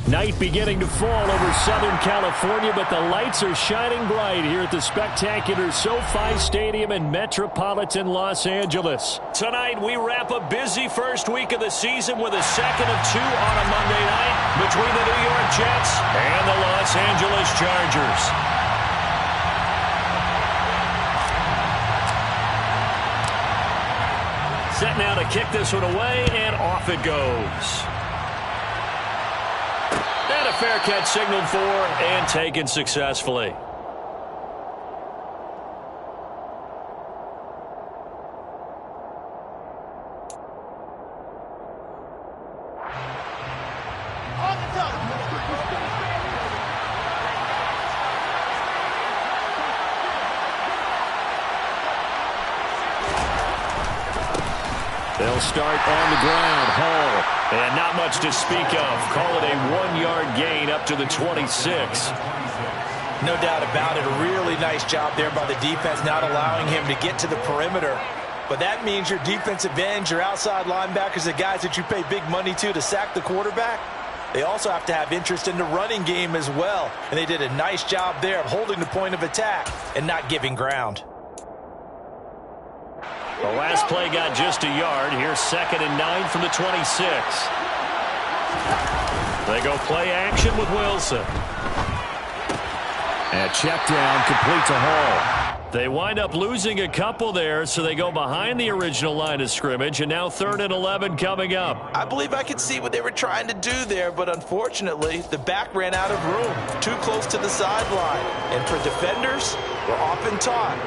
Night beginning to fall over Southern California, but the lights are shining bright here at the spectacular SoFi Stadium in metropolitan Los Angeles. Tonight, we wrap a busy first week of the season with a second of two on a Monday night between the New York Jets and the Los Angeles Chargers. Set now to kick this one away, and off it goes. And a fair catch signaled for and taken successfully. They'll start on the ground. Hall. And not much to speak of. Call it a 1-yard gain up to the 26. No doubt about it. A really nice job there by the defense, not allowing him to get to the perimeter. But that means your defensive ends, your outside linebackers, the guys that you pay big money to sack the quarterback, they also have to have interest in the running game as well. And they did a nice job there of holding the point of attack and not giving ground. The last play got just a yard. Here's 2nd and 9 from the 26. They go play action with Wilson. And check down complete to Hall. They wind up losing a couple there, so they go behind the original line of scrimmage, and now 3rd and 11 coming up. I believe I could see what they were trying to do there, but unfortunately, the back ran out of room, too close to the sideline. And for defenders, we're often taught,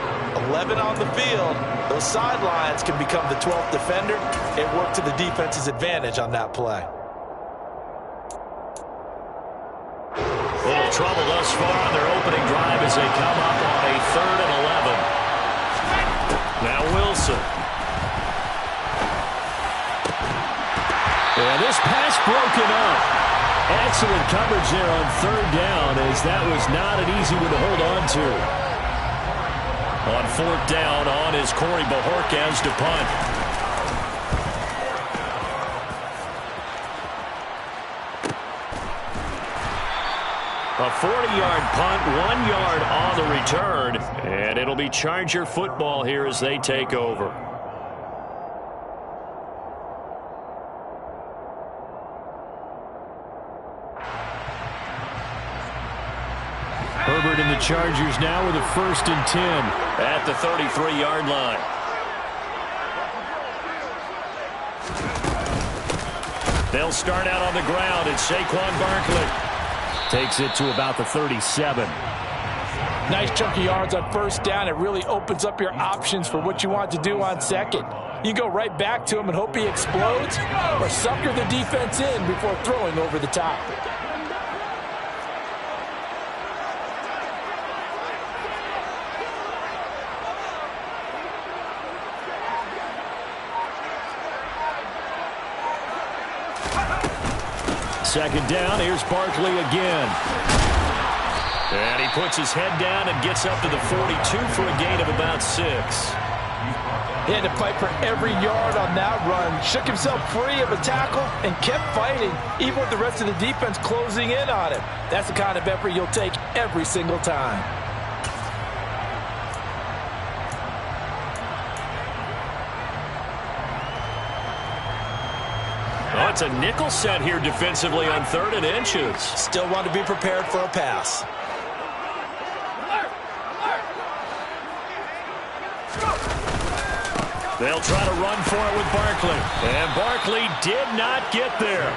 11 on the field, those sidelines can become the 12th defender. It worked to the defense's advantage on that play. Little trouble thus far on their opening drive as they come up on a 3rd and 11. Now Wilson. And this pass broken up. Excellent coverage there on 3rd down, as that was not an easy one to hold on to. On 4th down, on is Corey Bajorquez to punt. A 40-yard punt, 1 yard on the return, and it'll be Charger football here as they take over. Herbert and the Chargers now with a 1st and 10 at the 33-yard line. They'll start out on the ground, and Saquon Barkley takes it to about the 37. Nice chunk of yards on 1st down. It really opens up your options for what you want to do on 2nd. You go right back to him and hope he explodes, or sucker the defense in before throwing over the top. Second down, here's Barkley again. And he puts his head down and gets up to the 42 for a gain of about 6. He had to fight for every yard on that run. Shook himself free of a tackle and kept fighting, even with the rest of the defense closing in on him. That's the kind of effort you'll take every single time. Oh, it's a nickel set here defensively on 3rd and inches. Still want to be prepared for a pass. They'll try to run for it with Barkley. And Barkley did not get there.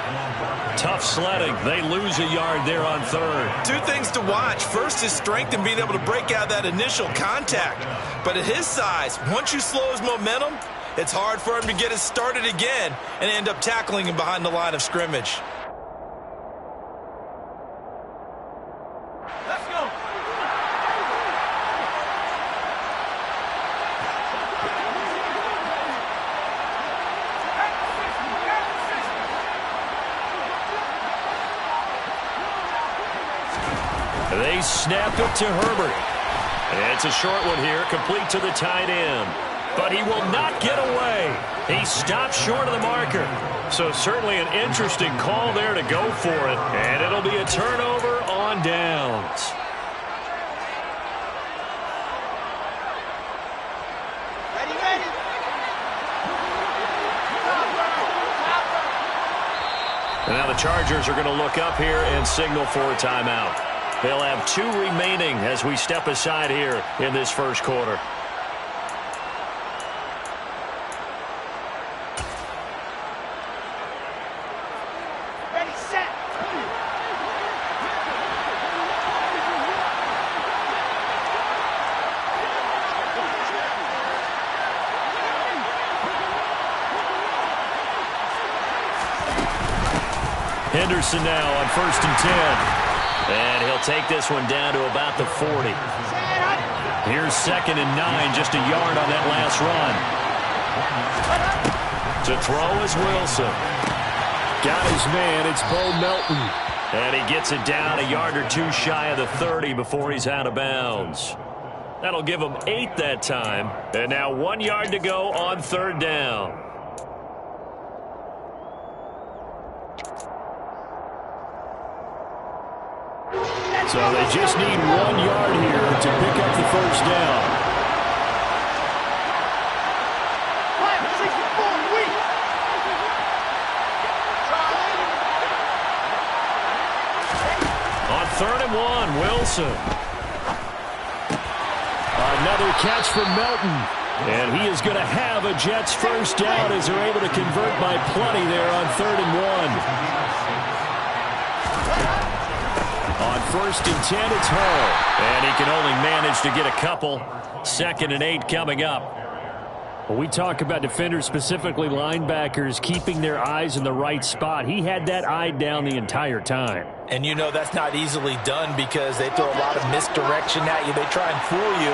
Tough sledding. They lose a yard there on 3rd. 2 things to watch. First is strength and being able to break out that initial contact. But at his size, once you slow his momentum, it's hard for him to get it started again and end up tackling him behind the line of scrimmage. Let's go. They snap it to Herbert. And it's a short one here, complete to the tight end. but he will not get away. He stopped short of the marker. So certainly an interesting call there to go for it. And it'll be a turnover on downs. And now the Chargers are going to look up here and signal for a timeout. They'll have 2 remaining as we step aside here in this first quarter. Ready, set. Henderson now on 1st and 10. And he'll take this one down to about the 40. Here's 2nd and 9, just a yard on that last run. To throw is Wilson. Got his man, it's Bo Melton. And he gets it down a yard or 2 shy of the 30 before he's out of bounds. That'll give him 8 that time. And now 1 yard to go on 3rd down. So they just need 1 yard here to pick up the first down. On 3rd and 1, Wilson. Another catch from Melton. And he is going to have a Jets first down as they're able to convert by plenty there on 3rd and 1. On 1st and 10, it's Hall. And he can only manage to get a couple. 2nd and 8 coming up. Well, we talk about defenders, specifically linebackers, keeping their eyes in the right spot. He had that eye down the entire time. And you know that's not easily done because they throw a lot of misdirection at you. They try and fool you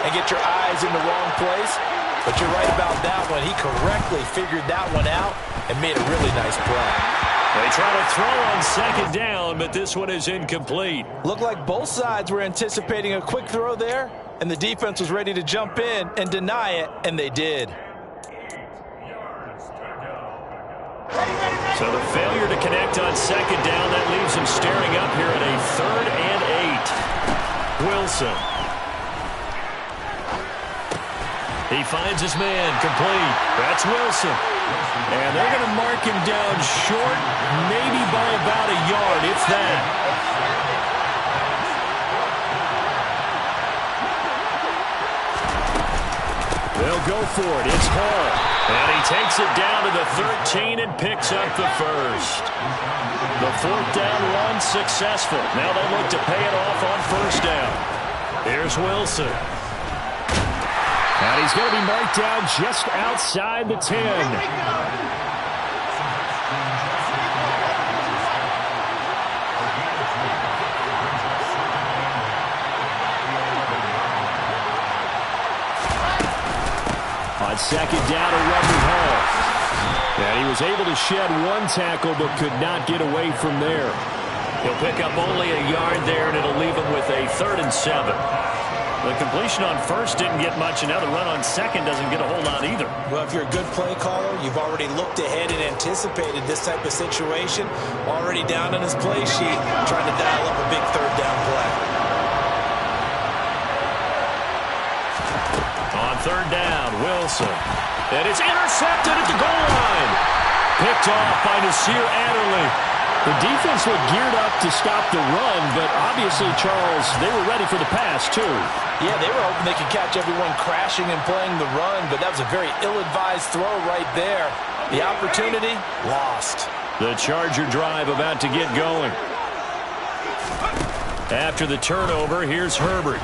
and get your eyes in the wrong place. But you're right about that one. He correctly figured that one out and made a really nice play. They try to throw on 2nd down, but this one is incomplete. Looked like both sides were anticipating a quick throw there, and the defense was ready to jump in and deny it, and they did. So the failure to connect on 2nd down, that leaves him staring up here at a 3rd and 8. Wilson. He finds his man, complete. That's Wilson. And they're going to mark him down short, maybe by about a yard, if that. They'll go for it. It's Hall. And he takes it down to the 13 and picks up the first. The 4th down run successful. Now they'll look to pay it off on 1st down. Here's Wilson. And he's going to be marked down just outside the 10. On 2nd down, a rushing Hall. And he was able to shed 1 tackle but could not get away from there. He'll pick up only a yard there, and it'll leave him with a 3rd and 7. The completion on 1st didn't get much, and now the run on 2nd doesn't get a whole lot either. Well, if you're a good play caller, you've already looked ahead and anticipated this type of situation. Already down on his play sheet, trying to dial up a big 3rd down play. On 3rd down, Wilson. And it's intercepted at the goal line. Picked off by Nasir Adderley. The defense looked geared up to stop the run, but obviously, Charles, they were ready for the pass, too. Yeah, they were hoping they could catch everyone crashing and playing the run, but that was a very ill-advised throw right there. The opportunity, lost. The Charger drive about to get going. After the turnover, here's Herbert.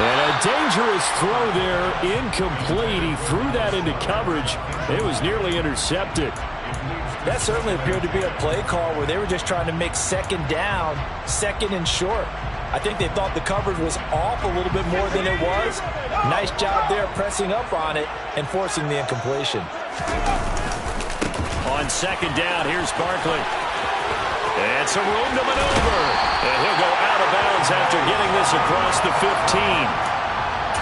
And a dangerous throw there, incomplete. He threw that into coverage. It was nearly intercepted. That certainly appeared to be a play call where they were just trying to make 2nd down, 2nd and short. I think they thought the coverage was off a little bit more than it was. Nice job there pressing up on it and forcing the incompletion. On 2nd down, here's Barkley. And some room to maneuver. And he'll go out of bounds after getting this across the 15.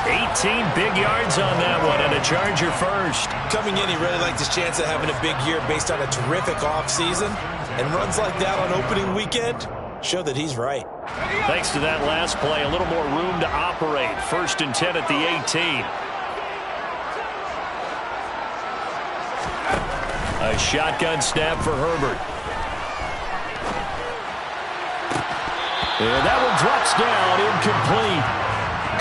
18 big yards on that one, and a Charger first. Coming in, he really liked his chance of having a big year based on a terrific offseason. And runs like that on opening weekend show that he's right. Thanks to that last play, a little more room to operate. 1st and 10 at the 18. A shotgun snap for Herbert. And that one drops down, incomplete.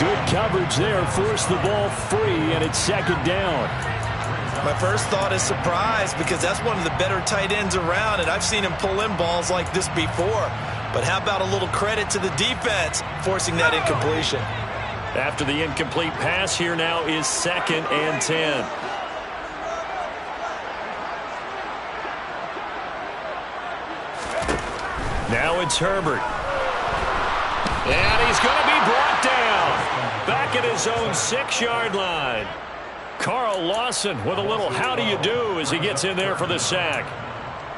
Good coverage there, forced the ball free, and it's 2nd down. My first thought is surprise, because that's one of the better tight ends around, and I've seen him pull in balls like this before. But how about a little credit to the defense forcing that incompletion? After the incomplete pass, here now is 2nd and 10. Now it's Herbert. And he's going to be brought down. Back at his own 6-yard line. Carl Lawson with a little how do you do as he gets in there for the sack.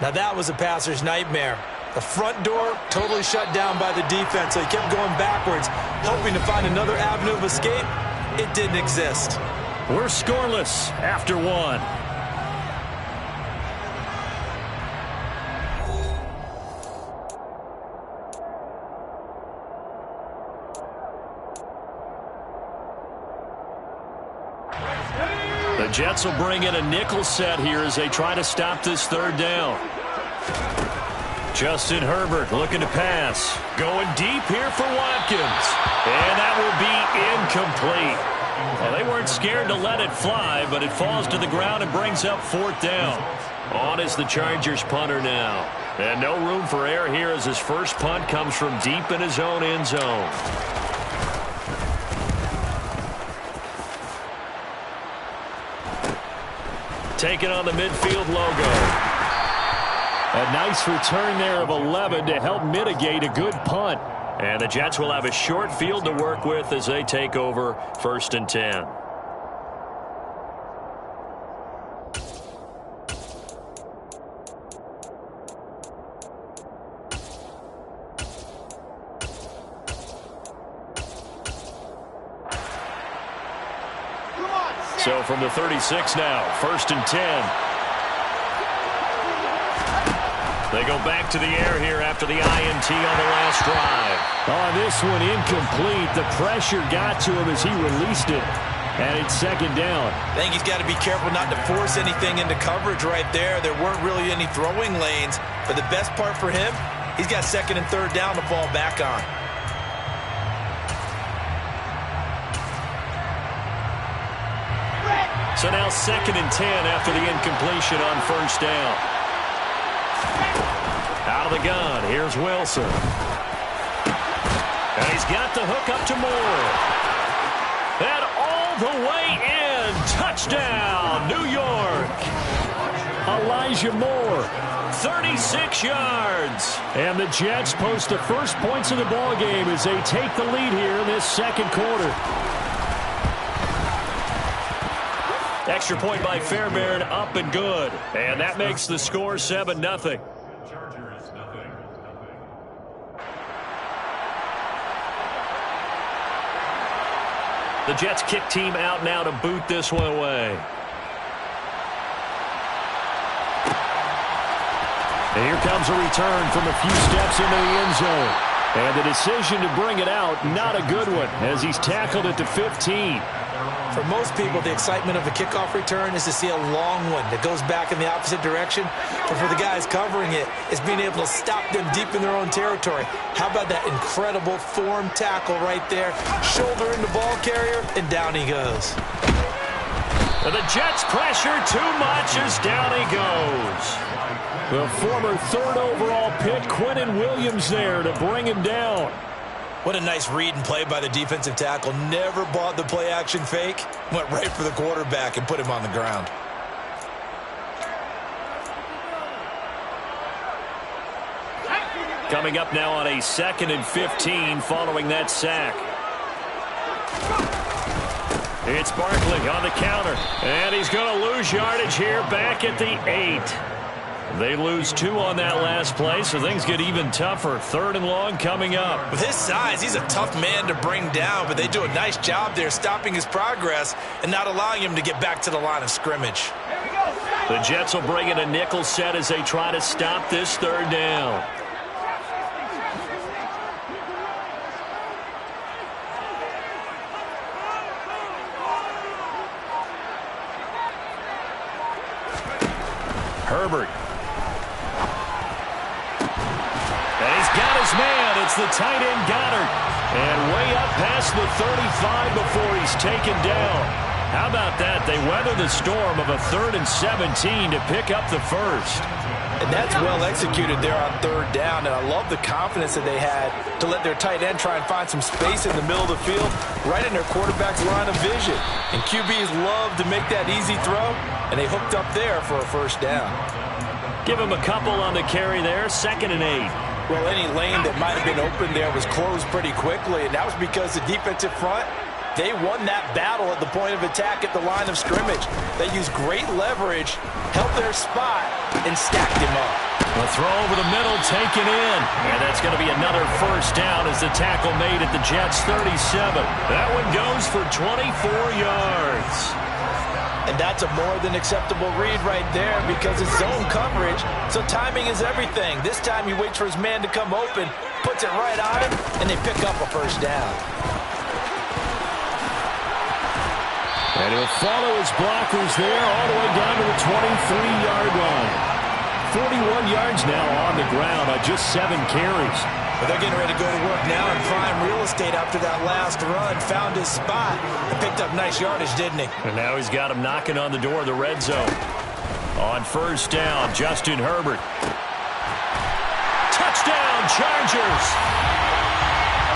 Now that was a passer's nightmare. The front door totally shut down by the defense, so he kept going backwards, hoping to find another avenue of escape. It didn't exist. We're scoreless after 1. The Jets will bring in a nickel set here as they try to stop this 3rd down. Justin Herbert looking to pass. Going deep here for Watkins. And that will be incomplete. Well, they weren't scared to let it fly, but it falls to the ground and brings up 4th down. On is the Chargers punter now. And no room for error here as his first punt comes from deep in his own end zone. Taking on the midfield logo. A nice return there of 11 to help mitigate a good punt. And the Jets will have a short field to work with as they take over 1st and 10. So from the 36 now, 1st and 10. They go back to the air here after the INT on the last drive. On this one, incomplete. The pressure got to him as he released it. And it's 2nd down. I think he's got to be careful not to force anything into coverage right there. There weren't really any throwing lanes. But the best part for him, he's got 2nd and 3rd down to fall back on. So now 2nd and 10 after the incompletion on 1st down. Out of the gun, here's Wilson. And he's got the hook up to Moore. And all the way in. Touchdown, New York. Elijah Moore, 36 yards. And the Jets post the first points of the ball game as they take the lead here in this 2nd quarter. Extra point by Fairbairn, up and good. And that makes the score 7-0. The Jets kick team out now to boot this one away. And here comes a return from a few steps into the end zone. And the decision to bring it out, not a good one, as he's tackled at the 15. For most people, the excitement of a kickoff return is to see a long one that goes back in the opposite direction. But for the guys covering it, it's being able to stop them deep in their own territory. How about that incredible form tackle right there? Shoulder in the ball carrier, and down he goes. And the Jets pressure too much as down he goes. The former 3rd overall pick, Quentin Williams, there to bring him down. What a nice read and play by the defensive tackle. Never bought the play-action fake. Went right for the quarterback and put him on the ground. Coming up now on a 2nd and 15 following that sack. It's Barkley on the counter. And he's going to lose yardage here back at the 8. They lose 2 on that last play, so things get even tougher. 3rd and long coming up. With his size, he's a tough man to bring down, but they do a nice job there stopping his progress and not allowing him to get back to the line of scrimmage. The Jets will bring in a nickel set as they try to stop this 3rd down. Herbert. And he's got his man. It's the tight end Goddard. And way up past the 35 before he's taken down. How about that? They weather the storm of a 3rd and 17 to pick up the first. And that's well executed there on 3rd down. And I love the confidence that they had to let their tight end try and find some space in the middle of the field, right in their quarterback's line of vision. And QBs love to make that easy throw, and they hooked up there for a first down. Give him a couple on the carry there. 2nd and 8. Well, any lane that might have been open there was closed pretty quickly, and that was because the defensive front, they won that battle at the point of attack at the line of scrimmage. They used great leverage, held their spot, and stacked him up. The throw over the middle taken in. And that's going to be another first down as the tackle made at the Jets' 37. That one goes for 24 yards. And that's a more than acceptable read right there because it's zone coverage, so timing is everything. This time he waits for his man to come open, puts it right on him, and they pick up a first down. And he'll follow his blockers there all the way down to the 23-yard line. 41 yards now on the ground on just 7 carries. But they're getting ready to go to work now in prime real estate after that last run. Found his spot and picked up nice yardage, didn't he? And now he's got him knocking on the door of the red zone. On first down, Justin Herbert. Touchdown, Chargers!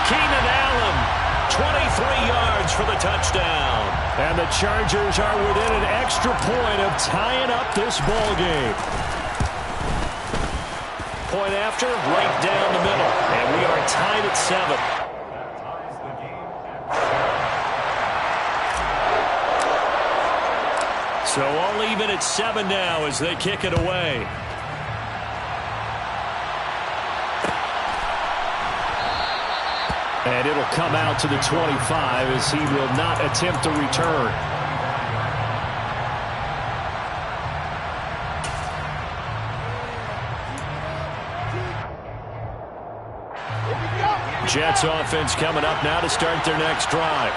Keenan Allen, 23 yards for the touchdown. And the Chargers are within an extra point of tying up this ball game. Point after, right down the middle. And we are tied at 7. So all even at 7 now as they kick it away. And it'll come out to the 25 as he will not attempt to return. Jets offense coming up now to start their next drive.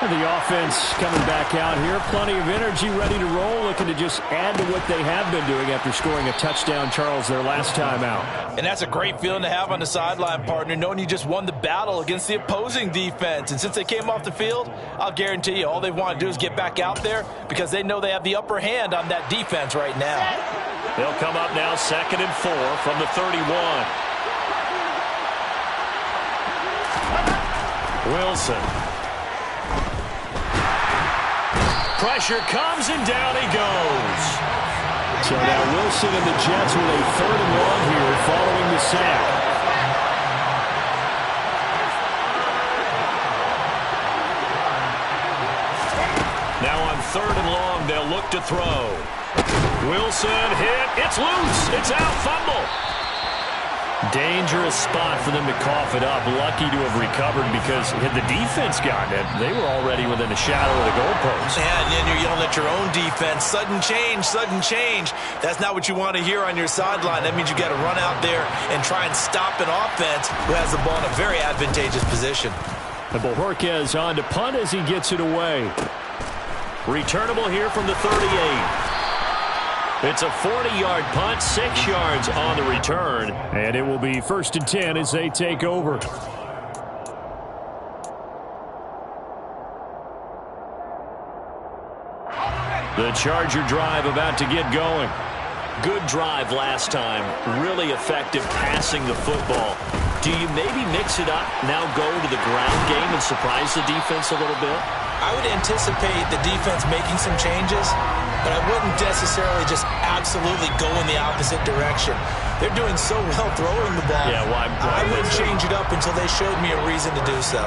And the offense coming back out here. Plenty of energy, ready to roll, looking to just add to what they have been doing after scoring a touchdown, Charles, their last time out. And that's a great feeling to have on the sideline, partner, knowing you just won the battle against the opposing defense. And since they came off the field, I'll guarantee you all they want to do is get back out there because they know they have the upper hand on that defense right now. They'll come up now 2nd and 4 from the 31. Wilson. Pressure comes and down he goes. So now Wilson and the Jets with a 3rd and long here following the sack. Now on 3rd and long, they'll look to throw. Wilson hit. It's loose. It's out. Fumble. Dangerous spot for them to cough it up. Lucky to have recovered because had the defense gotten it, they were already within a shadow of the goalpost. Yeah, and then you're yelling at your own defense. Sudden change, sudden change. That's not what you want to hear on your sideline. That means you got to run out there and try and stop an offense who has the ball in a very advantageous position. And Bojorquez on to punt as he gets it away. Returnable here from the 38. It's a 40-yard punt, 6 yards on the return, and it will be 1st and 10 as they take over. The Charger drive about to get going. Good drive last time. Really effective passing the football. Do you maybe mix it up, now go to the ground game and surprise the defense a little bit? I would anticipate the defense making some changes, but I wouldn't necessarily just absolutely go in the opposite direction. They're doing so well throwing the ball. Yeah, why I wouldn't change it up until they showed me a reason to do so.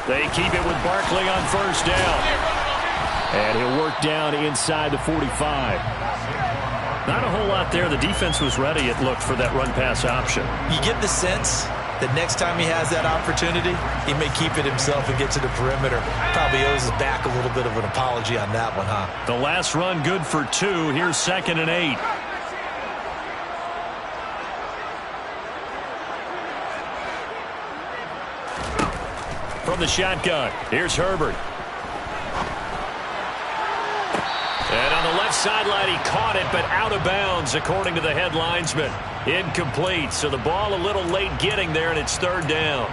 They keep it with Barkley on first down. And he'll work down inside the 45. Not a whole lot there. The defense was ready, it looked, for that run-pass option. You get the sense that next time he has that opportunity, he may keep it himself and get to the perimeter. Probably owes his back a little bit of an apology on that one, huh? The last run good for 2. Here's 2nd and 8. From the shotgun, here's Herbert. And on the left sideline, he caught it, but out of bounds, according to the head linesman. Incomplete, so the ball a little late getting there, and it's 3rd down.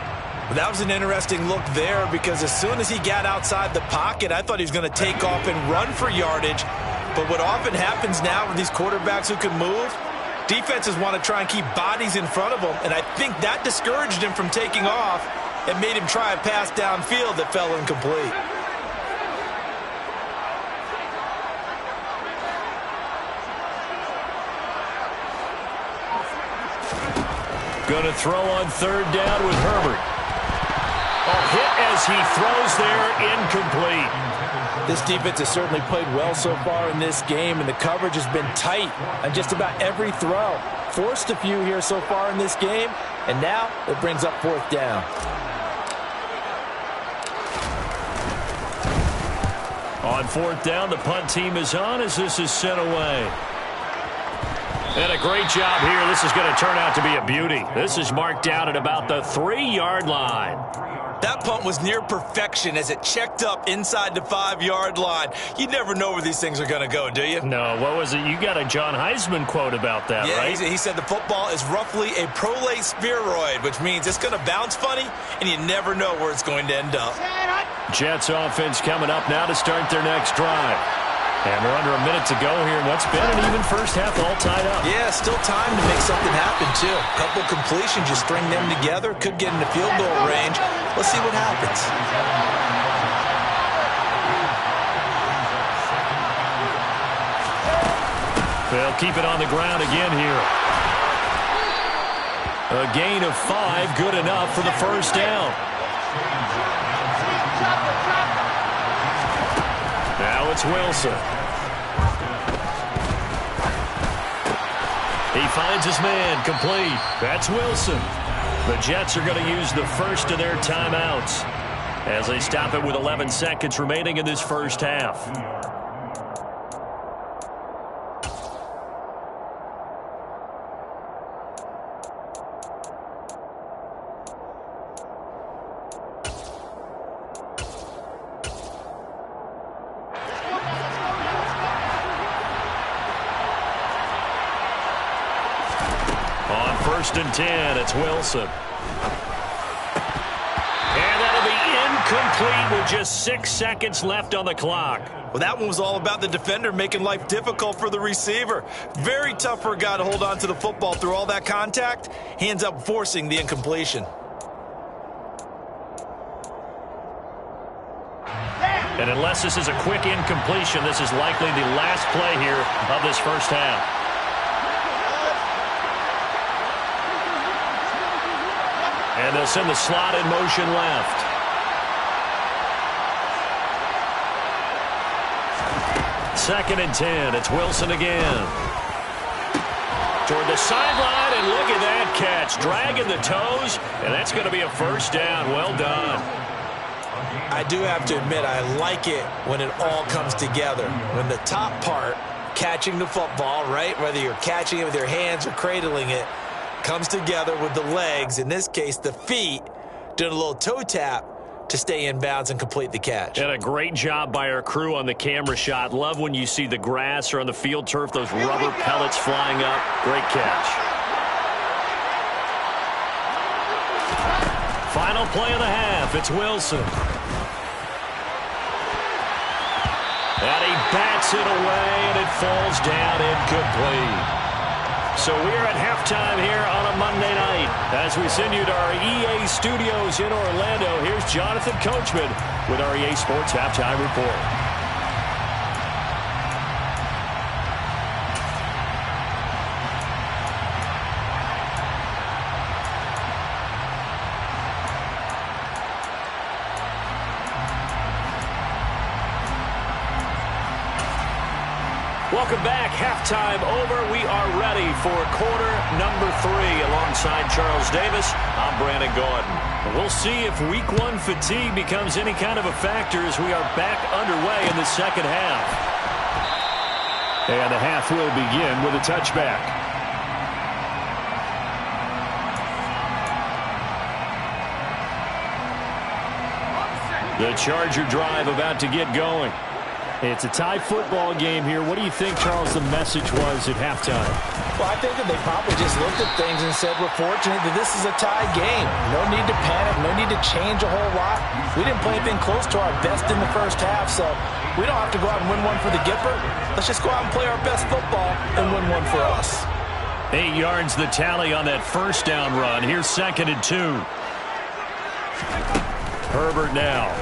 That was an interesting look there, because as soon as he got outside the pocket, I thought he was going to take off and run for yardage. But what often happens now with these quarterbacks who can move, defenses want to try and keep bodies in front of them, and I think that discouraged him from taking off and made him try a pass downfield that fell incomplete. Going to throw on 3rd down with Herbert. A hit as he throws there, incomplete. This defense has certainly played well so far in this game, and the coverage has been tight on just about every throw. Forced a few here so far in this game, and now it brings up 4th down. On 4th down, the punt team is on as this is sent away. And a great job here. This is going to turn out to be a beauty. This is marked down at about the 3-yard line. That punt was near perfection as it checked up inside the 5-yard line. You never know where these things are going to go, do you? No, what was it? You got a John Heisman quote about that, right? Yeah, he said the football is roughly a prolate spheroid, which means it's going to bounce funny, and you never know where it's going to end up. Jets offense coming up now to start their next drive. And we're under a minute to go here in what's been an even first half, all tied up. Yeah, still time to make something happen, too. A couple completions, you string them together, could get into field goal range. Let's see what happens. They'll keep it on the ground again here. A gain of 5, good enough for the first down. Now it's Wilson. He finds his man, complete. That's Wilson. The Jets are going to use the first of their timeouts as they stop it with 11 seconds remaining in this first half. On 1st and 10, it's Wilson. And that'll be incomplete with just 6 seconds left on the clock. Well, that one was all about the defender making life difficult for the receiver. Very tough for a guy to hold on to the football through all that contact. He ends up forcing the incompletion. And unless this is a quick incompletion, this is likely the last play here of this first half. And they'll send the slot in motion left. Second and 10. It's Wilson again. Toward the sideline, and look at that catch. Dragging the toes, and that's going to be a first down. Well done. I do have to admit, I like it when it all comes together. When the top part, catching the football, right, whether you're catching it with your hands or cradling it, comes together with the legs, in this case the feet, doing a little toe tap to stay in bounds and complete the catch. And a great job by our crew on the camera shot. Love when you see the grass or on the field turf, those rubber pellets flying up. Great catch. Final play of the half. It's Wilson. And he bats it away, and it falls down incomplete. So we're at halftime here on a Monday night. As we send you to our EA studios in Orlando, here's Jonathan Coachman with our EA Sports Halftime Report. Welcome back. Halftime over. We are ready for quarter number 3. Alongside Charles Davis, I'm Brandon Gordon. We'll see if week 1 fatigue becomes any kind of a factor as we are back underway in the second half. And the half will begin with a touchback. The Charger drive about to get going. It's a tie football game here. What do you think, Charles, the message was at halftime? Well, I think that they probably just looked at things and said, we're fortunate that this is a tie game. No need to panic. No need to change a whole lot. We didn't play anything close to our best in the first half, so we don't have to go out and win one for the Gipper. Let's just go out and play our best football and win one for us. 8 yards the tally on that first down run. Here's 2nd and 2. Herbert now.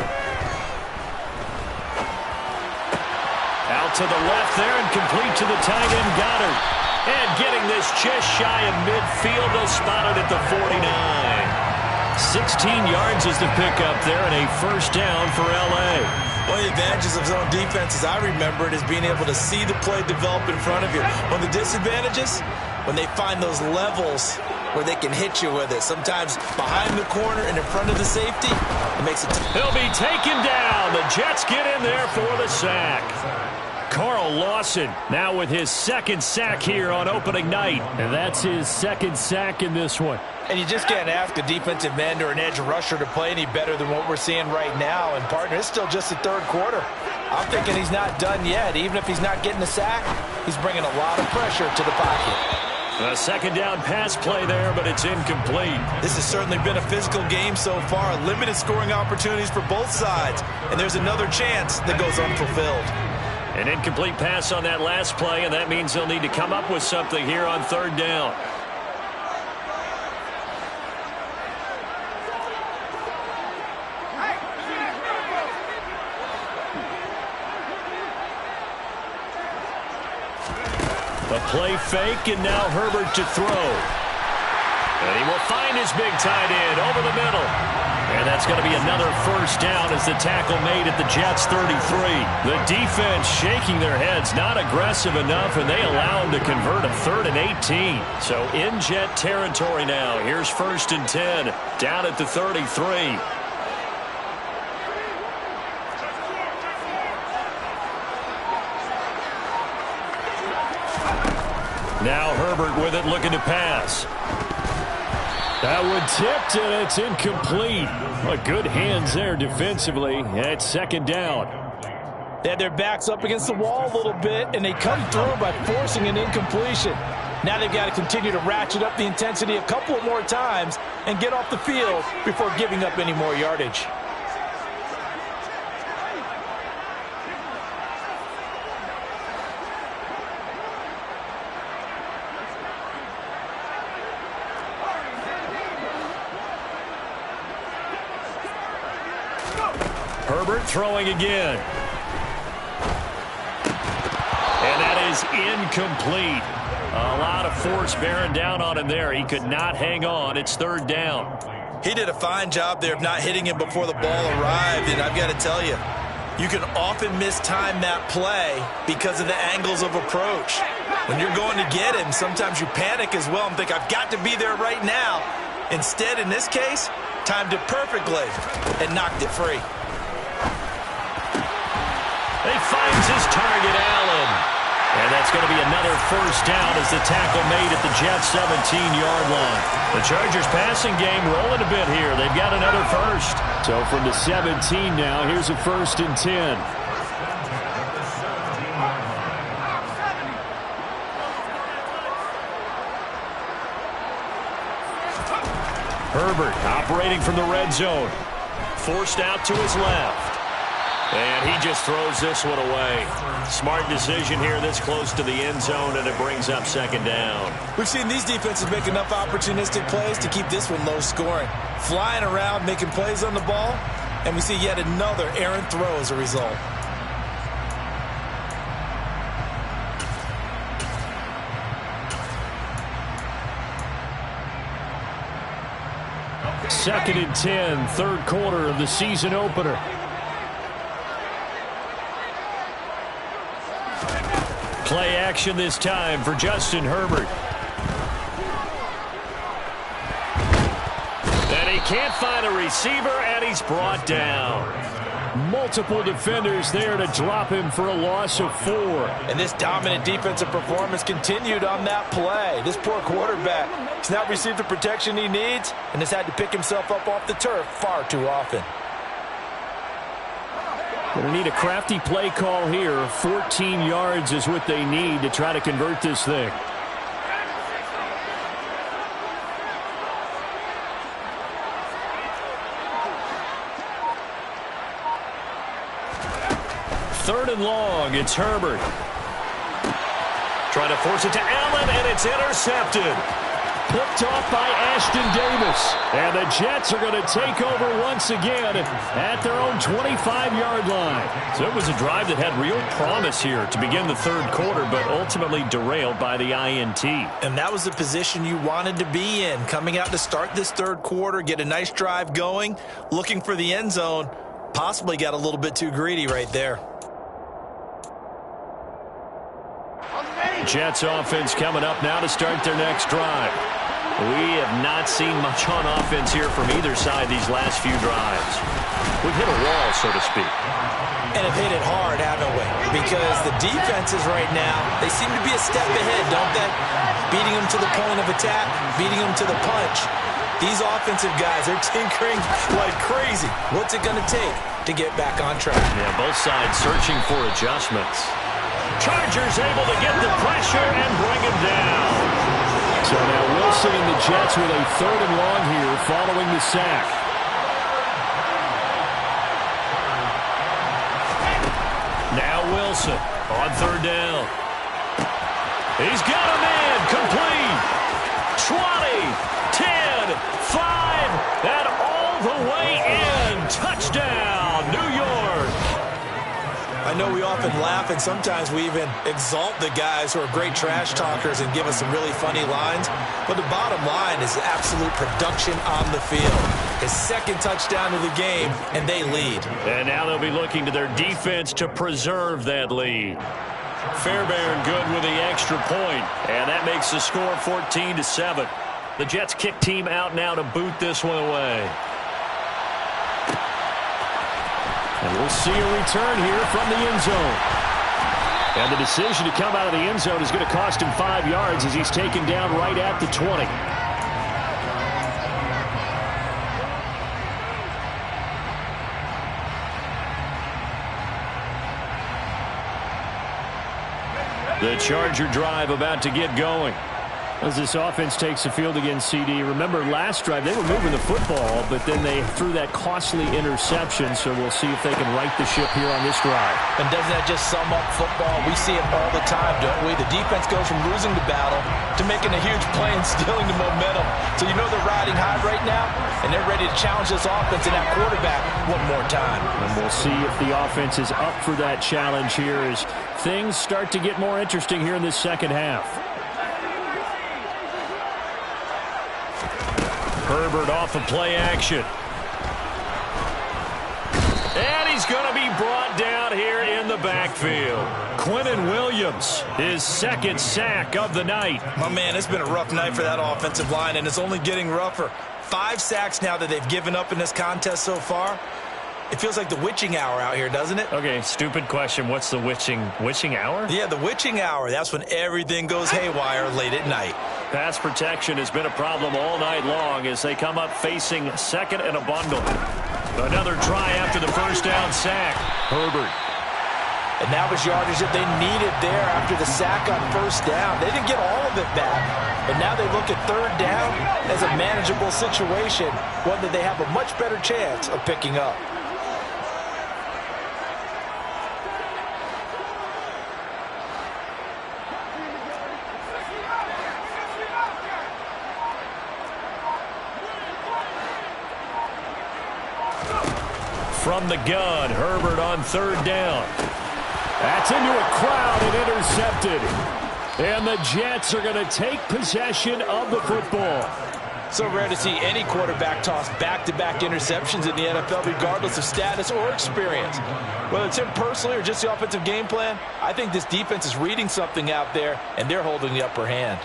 Out to the left there and complete to the tight end Goddard. And getting this just shy of midfield. They'll spot it at the 49. 16 yards is the pickup there and a first down for L.A. One of the advantages of zone defense, as I remember it, is being able to see the play develop in front of you. One of the disadvantages, when they find those levels where they can hit you with it. Sometimes behind the corner and in front of the safety, it makes it He'll be taken down. The Jets get in there for the sack. Carl Lawson now with his 2nd sack here on opening night. And that's his 2nd sack in this one. And you just can't ask a defensive end or an edge rusher to play any better than what we're seeing right now. And, partner, it's still just the 3rd quarter. I'm thinking he's not done yet. Even if he's not getting a sack, he's bringing a lot of pressure to the pocket. A 2nd down pass play there, but it's incomplete. This has certainly been a physical game so far. Limited scoring opportunities for both sides. And there's another chance that goes unfulfilled. An incomplete pass on that last play, and that means they'll need to come up with something here on 3rd down. A play fake, and now Herbert to throw. And he will find his big tight end over the middle. And that's going to be another first down as the tackle made at the Jets' 33. The defense shaking their heads, not aggressive enough, and they allow him to convert a 3rd and 18. So in Jet territory now. Here's 1st and 10 down at the 33. Now Herbert with it, looking to pass. That one tipped, and it's incomplete. Good hands there defensively. And it's 2nd down. They had their backs up against the wall a little bit, and they come through by forcing an incompletion. Now they've got to continue to ratchet up the intensity a couple more times and get off the field before giving up any more yardage. Herbert throwing again. And that is incomplete. A lot of force bearing down on him there. He could not hang on. It's 3rd down. He did a fine job there of not hitting him before the ball arrived. And I've got to tell you, you can often mistime that play because of the angles of approach. When you're going to get him, sometimes you panic as well and think, I've got to be there right now. Instead, in this case, timed it perfectly and knocked it free. He finds his target, Allen. And that's going to be another first down as the tackle made at the Jets' 17-yard line. The Chargers passing game rolling a bit here. They've got another first. So from the 17 now, here's a 1st and 10. Herbert operating from the red zone. Forced out to his left. And he just throws this one away. Smart decision here this close to the end zone, and it brings up 2nd down. We've seen these defenses make enough opportunistic plays to keep this one low scoring. Flying around, making plays on the ball, and we see yet another errant throw as a result. Second and 10, 3rd quarter of the season opener. Play action this time for Justin Herbert. And he can't find a receiver, and he's brought down. Multiple defenders there to drop him for a loss of 4. And this dominant defensive performance continued on that play. This poor quarterback has not received the protection he needs and has had to pick himself up off the turf far too often. Going to need a crafty play call here. 14 yards is what they need to try to convert this thing. Third and long, it's Herbert. Trying to force it to Allen, and it's intercepted. Picked off by Ashton Davis. And the Jets are going to take over once again at their own 25-yard line. So it was a drive that had real promise here to begin the third quarter, but ultimately derailed by the INT. And that was the position you wanted to be in. Coming out to start this third quarter, get a nice drive going, looking for the end zone. Possibly got a little bit too greedy right there. Jets offense coming up now to start their next drive. We have not seen much on offense here from either side these last few drives. We've hit a wall, so to speak. And have hit it hard, haven't we? Because the defenses right now, they seem to be a step ahead, don't they? Beating them to the point of attack, beating them to the punch. These offensive guys are tinkering like crazy. What's it going to take to get back on track? Yeah, both sides searching for adjustments. Chargers able to get the pressure and bring him down. So now Wilson and the Jets with a third and long here following the sack. Now Wilson on third down. He's got a man complete. 20, 10, 5, and all the way in. Touchdown, New York. I know we often laugh and sometimes we even exalt the guys who are great trash talkers and give us some really funny lines. But the bottom line is absolute production on the field. His second touchdown of the game, and they lead. And now they'll be looking to their defense to preserve that lead. Fairbairn good with the extra point, and that makes the score 14-7. The Jets kick team out now to boot this one away. And we'll see a return here from the end zone. And the decision to come out of the end zone is going to cost him 5 yards as he's taken down right at the 20. The Charger drive about to get going. As this offense takes the field against CD. Remember, last drive, they were moving the football, but then they threw that costly interception, so we'll see if they can right the ship here on this drive. And doesn't that just sum up football? We see it all the time, don't we? The defense goes from losing the battle to making a huge play and stealing the momentum. So you know they're riding high right now, and they're ready to challenge this offense and that quarterback one more time. And we'll see if the offense is up for that challenge here as things start to get more interesting here in this second half. Herbert off of play action. And he's going to be brought down here in the backfield. Quinnen Williams, his second sack of the night. My man, it's been a rough night for that offensive line, and it's only getting rougher. 5 sacks now that they've given up in this contest so far. It feels like the witching hour out here, doesn't it? Okay, stupid question. What's the witching hour? Yeah, the witching hour. That's when everything goes haywire late at night. Pass protection has been a problem all night long as they come up facing second and a bundle. Another try after the first down sack. Herbert. And that was yardage that they needed there after the sack on first down. They didn't get all of it back. But now they look at third down as a manageable situation, one that they have a much better chance of picking up. From the gun, Herbert on third down. That's into a crowd and intercepted. And the Jets are going to take possession of the football. So rare to see any quarterback toss back-to-back interceptions in the NFL, regardless of status or experience. Whether it's him personally or just the offensive game plan, I think this defense is reading something out there, and they're holding the upper hand.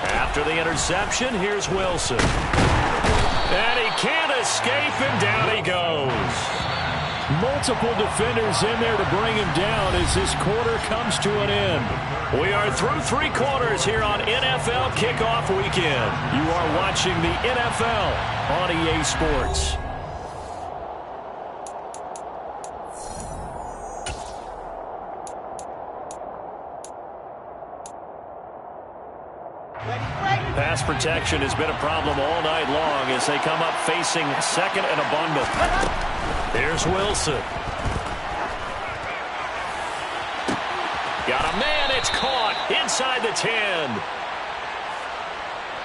After the interception, here's Wilson. And he can't escape, and down he goes. Multiple defenders in there to bring him down as this quarter comes to an end. We are through 3 quarters here on NFL Kickoff Weekend. You are watching the NFL on EA Sports. Pass protection has been a problem all night long as they come up facing second and a bundle. Here's Wilson. Got a man, it's caught inside the 10.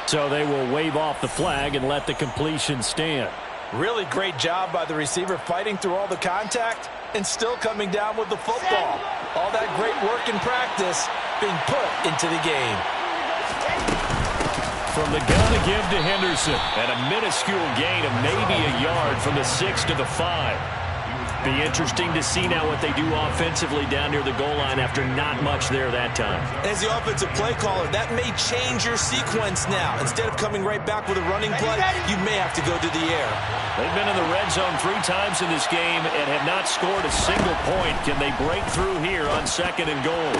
So they will wave off the flag and let the completion stand. Really great job by the receiver fighting through all the contact and still coming down with the football. All that great work in practice being put into the game. From the gun again to Henderson, and a minuscule gain of maybe a yard from the 6 to the 5. Be interesting to see now what they do offensively down near the goal line after not much there that time. As the offensive play caller, that may change your sequence now. Instead of coming right back with a running play, you may have to go to the air. They've been in the red zone 3 times in this game and have not scored a single point. Can they break through here on 2nd and goal?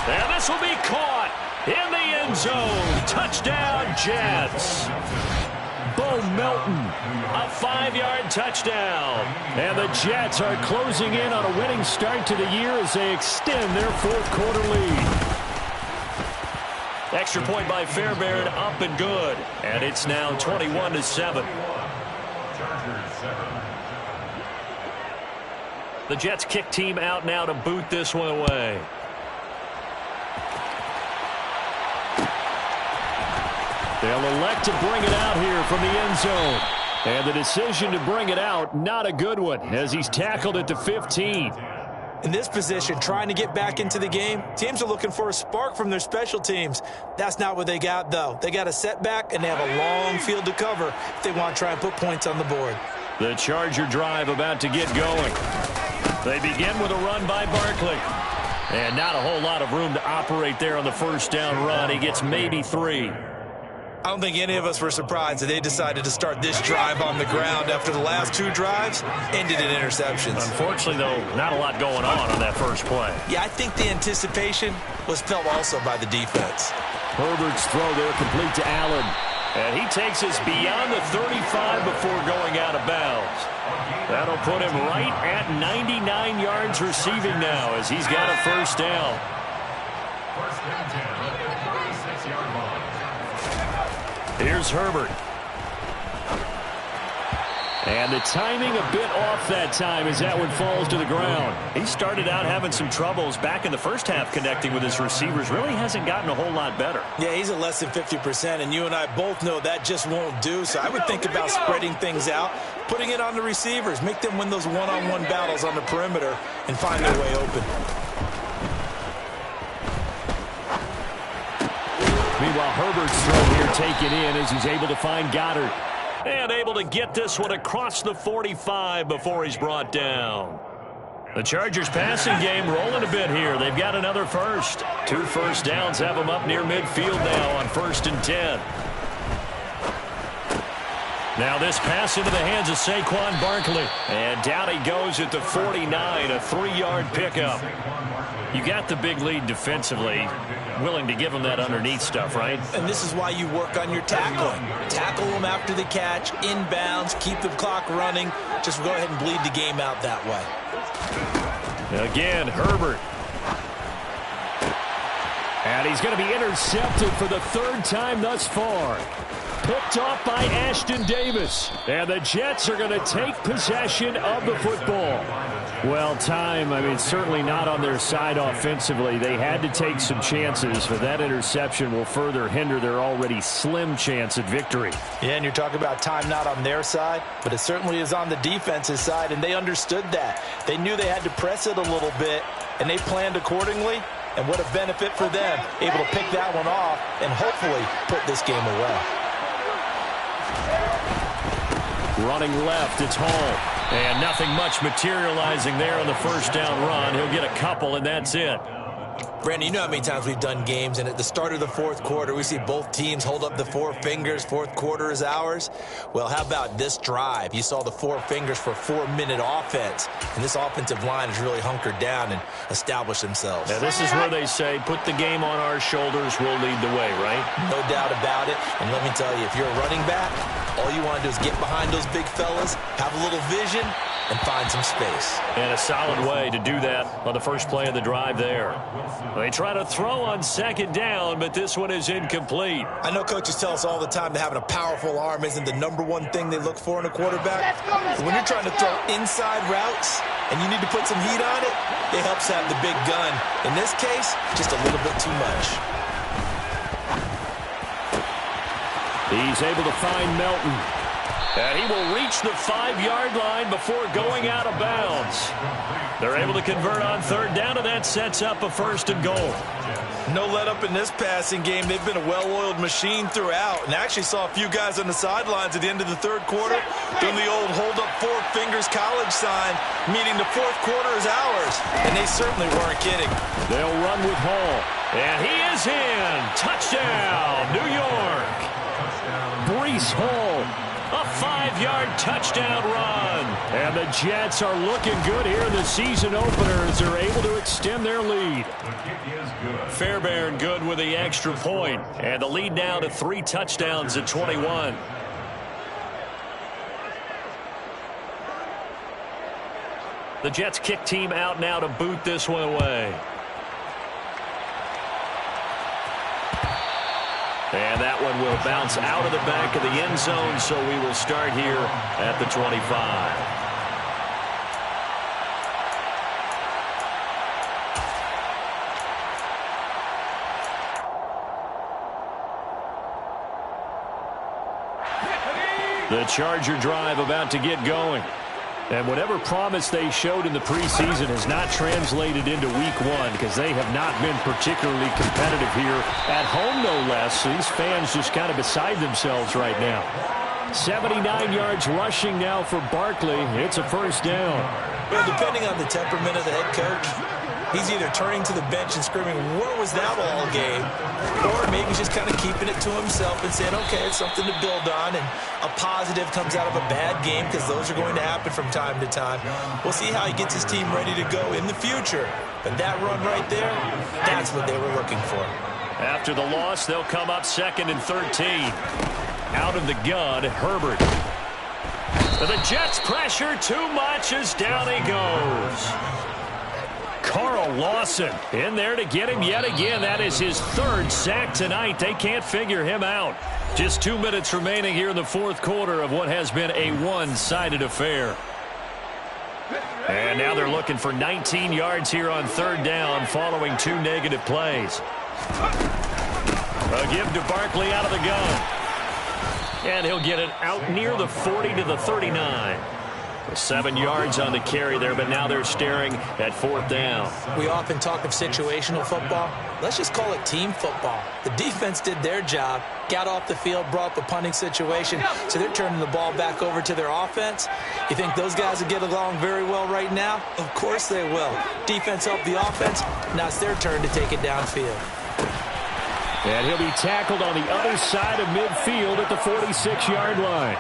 And this will be caught in the end zone. Touchdown, Jets. Bo Melton, a 5-yard touchdown. And the Jets are closing in on a winning start to the year as they extend their 4th quarter lead. Extra point by Fairbairn, up and good. And it's now 21-7. The Jets kick team out now to boot this one away. They'll elect to bring it out here from the end zone. And the decision to bring it out, not a good one, as he's tackled at the 15. In this position, trying to get back into the game, teams are looking for a spark from their special teams. That's not what they got, though. They got a setback, and they have a long field to cover if they want to try and put points on the board. The Charger drive about to get going. They begin with a run by Barkley. And not a whole lot of room to operate there on the first down run. He gets maybe 3. I don't think any of us were surprised that they decided to start this drive on the ground after the last 2 drives ended in interceptions. Unfortunately, though, not a lot going on that first play. Yeah, I think the anticipation was felt also by the defense. Herbert's throw there complete to Allen. And he takes us beyond the 35 before going out of bounds. That'll put him right at 99 yards receiving now as he's got a first down. Here's Herbert. And the timing a bit off that time as that one falls to the ground. He started out having some troubles back in the first half connecting with his receivers. Really hasn't gotten a whole lot better. Yeah, he's at less than 50%, and you and I both know that just won't do. So I would think about spreading things out, putting it on the receivers, make them win those one-on-one battles on the perimeter, and find their way open. Meanwhile, Herbert's throw here taken in as he's able to find Goddard. And able to get this one across the 45 before he's brought down. The Chargers passing game rolling a bit here. They've got another first. 2 first downs have them up near midfield now on 1st and 10. Now this pass into the hands of Saquon Barkley. And down he goes at the 49, a 3-yard pickup. You got the big lead defensively. Willing to give them that underneath stuff, right? And this is why you work on your tackling. Tackle them after the catch, inbounds, keep the clock running. Just go ahead and bleed the game out that way. Again, Herbert. And he's going to be intercepted for the 3rd time thus far. picked off by Ashton Davis. And the Jets are going to take possession of the football. Well, certainly not on their side offensively. They had to take some chances, but that interception will further hinder their already slim chance at victory. Yeah, and you're talking about time not on their side, but it certainly is on the defense's side, and they understood that. They knew they had to press it a little bit, and they planned accordingly. And what a benefit for them, able to pick that one off and hopefully put this game away. Running left, it's Hall. And nothing much materializing there on the first down run. He'll get a couple, and that's it. Brandon, you know how many times we've done games, and at the start of the fourth quarter, we see both teams hold up the four fingers. Fourth quarter is ours. Well, how about this drive? You saw the four fingers for 4-minute offense, and this offensive line has really hunkered down and established themselves. Yeah, this is where they say, put the game on our shoulders, we'll lead the way, right? No doubt about it, and let me tell you, if you're a running back, all you want to do is get behind those big fellas, have a little vision, and find some space. And a solid way to do that on the first play of the drive there. They try to throw on second down, but this one is incomplete. I know coaches tell us all the time that having a powerful arm isn't the #1 thing they look for in a quarterback. But when you're trying to throw inside routes and you need to put some heat on it, it helps have the big gun. In this case, just a little bit too much. He's able to find Melton. And he will reach the 5-yard line before going out of bounds. They're able to convert on third down, and that sets up a 1st and goal. No let up in this passing game. They've been a well-oiled machine throughout. And I actually saw a few guys on the sidelines at the end of the third quarter doing the old hold up 4 fingers college sign, meaning the fourth quarter is ours. And they certainly weren't kidding. They'll run with Hall. And he is in. Touchdown, New York. Breece Hall. A 5-yard touchdown run. And the Jets are looking good here in the season opener as they're able to extend their lead. Fairbairn good with the extra point. And the lead now to 3 touchdowns at 21. The Jets kick team out now to boot this one away. And that one will bounce out of the back of the end zone, so we will start here at the 25. The Charger drive about to get going. And whatever promise they showed in the preseason has not translated into week 1 because they have not been particularly competitive here at home, no less. So these fans just kind of beside themselves right now. 79 yards rushing now for Barkley. It's a 1st down. Well, depending on the temperament of the head coach, he's either turning to the bench and screaming, "Where was that all game?" Or maybe just kind of keeping it to himself and saying, okay, it's something to build on, and a positive comes out of a bad game because those are going to happen from time to time. We'll see how he gets his team ready to go in the future. But that run right there, that's what they were looking for. After the loss, they'll come up 2nd and 13. Out of the gun, Herbert. But the Jets pressure too much as down he goes. Carl Lawson in there to get him yet again. That is his 3rd sack tonight. They can't figure him out. Just 2 minutes remaining here in the fourth quarter of what has been a one-sided affair. And now they're looking for 19 yards here on 3rd down following 2 negative plays. A give to Barkley out of the gun. And he'll get it out near the 40 to the 39. 7 yards on the carry there, but now they're staring at 4th down. We often talk of situational football. Let's just call it team football. The defense did their job, got off the field, brought up a punting situation, so they're turning the ball back over to their offense. You think those guys will get along very well right now? Of course they will. Defense helped the offense. Now it's their turn to take it downfield. And he'll be tackled on the other side of midfield at the 46-yard line.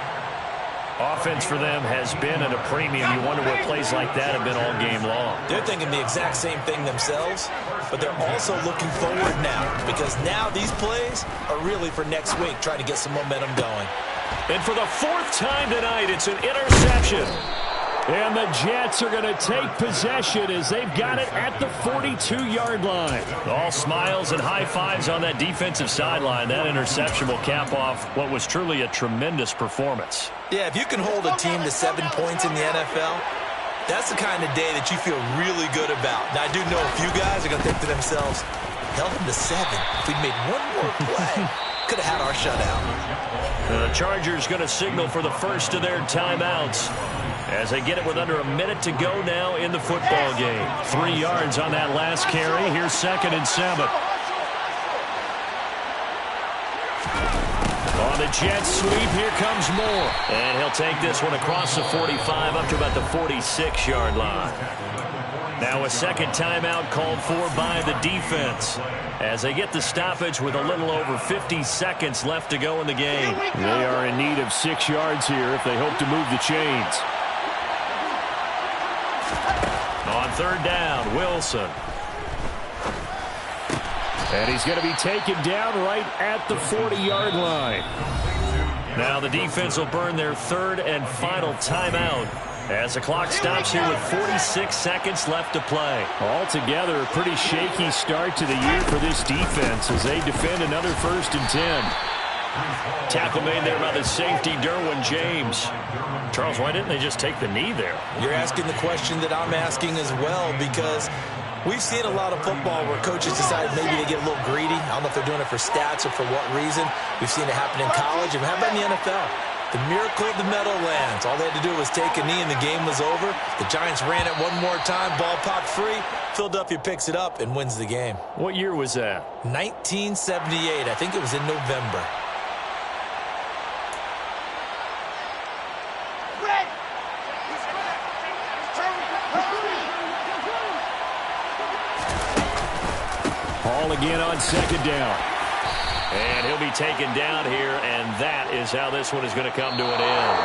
Offense for them has been at a premium. You wonder what plays like that have been all game long. They're thinking the exact same thing themselves, but they're also looking forward now because now these plays are really for next week, trying to get some momentum going. And for the 4th time tonight, it's an interception. And the Jets are going to take possession as they've got it at the 42-yard line. All smiles and high fives on that defensive sideline. That interception will cap off what was truly a tremendous performance. Yeah, if you can hold a team to 7 points in the NFL, that's the kind of day that you feel really good about. Now, I do know a few guys are going to think to themselves, held them to 7. If we'd made one more play, could have had our shutout. The Chargers going to signal for the first of their timeouts as they get it with under a minute to go now in the football game. 3 yards on that last carry. Here's 2nd and 7. On the Jets sweep, here comes Moore. And he'll take this one across the 45 up to about the 46-yard line. Now a second timeout called for by the defense as they get the stoppage with a little over 50 seconds left to go in the game. They are in need of 6 yards here if they hope to move the chains. On 3rd down, Wilson. And he's going to be taken down right at the 40-yard line. Now the defense will burn their 3rd and final timeout as the clock stops here with 46 seconds left to play. Altogether, a pretty shaky start to the year for this defense as they defend another 1st and 10. Tackle made there by the safety, Derwin James. Charles, why didn't they just take the knee there? You're asking the question that I'm asking as well, because we've seen a lot of football where coaches decide maybe they get a little greedy. I don't know if they're doing it for stats or for what reason. We've seen it happen in college. And how about in the NFL? The miracle of the Meadowlands. All they had to do was take a knee and the game was over. The Giants ran it one more time. Ball popped free. Philadelphia picks it up and wins the game. What year was that? 1978. I think it was in November. Ball again on 2nd down. And he'll be taken down here, and that is how this one is going to come to an end.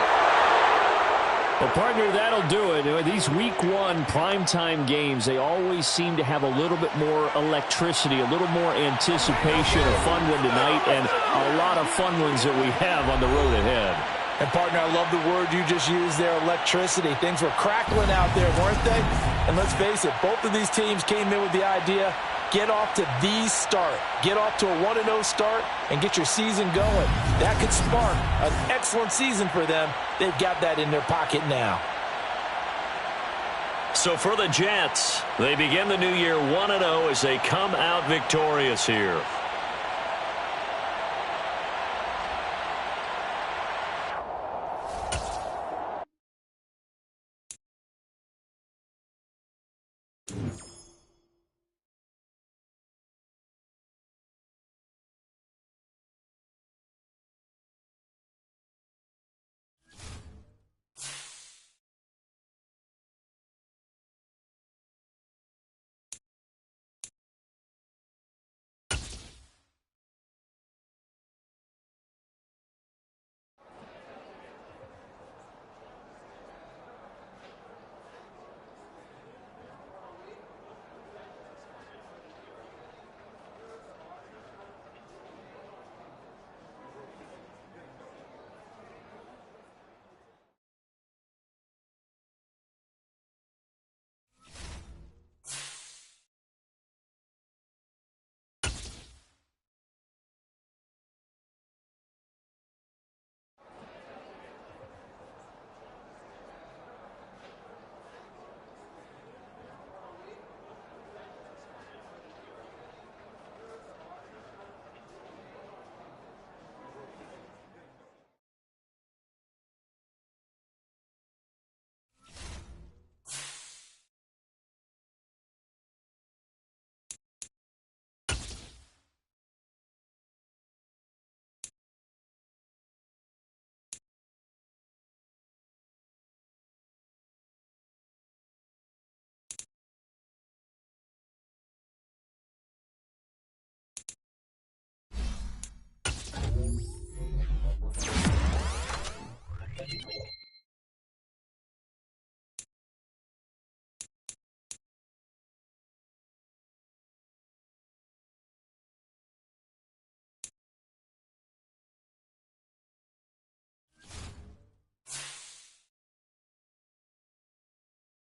Well, partner, that'll do it. These Week 1 primetime games, they always seem to have a little bit more electricity, a little more anticipation. A fun one tonight, and a lot of fun ones that we have on the road ahead. And, partner, I love the word you just used there, electricity. Things were crackling out there, weren't they? And let's face it, both of these teams came in with the idea, get off to the start. Get off to a 1-0 start and get your season going. That could spark an excellent season for them. They've got that in their pocket now. So for the Jets, they begin the new year 1-0 as they come out victorious here. You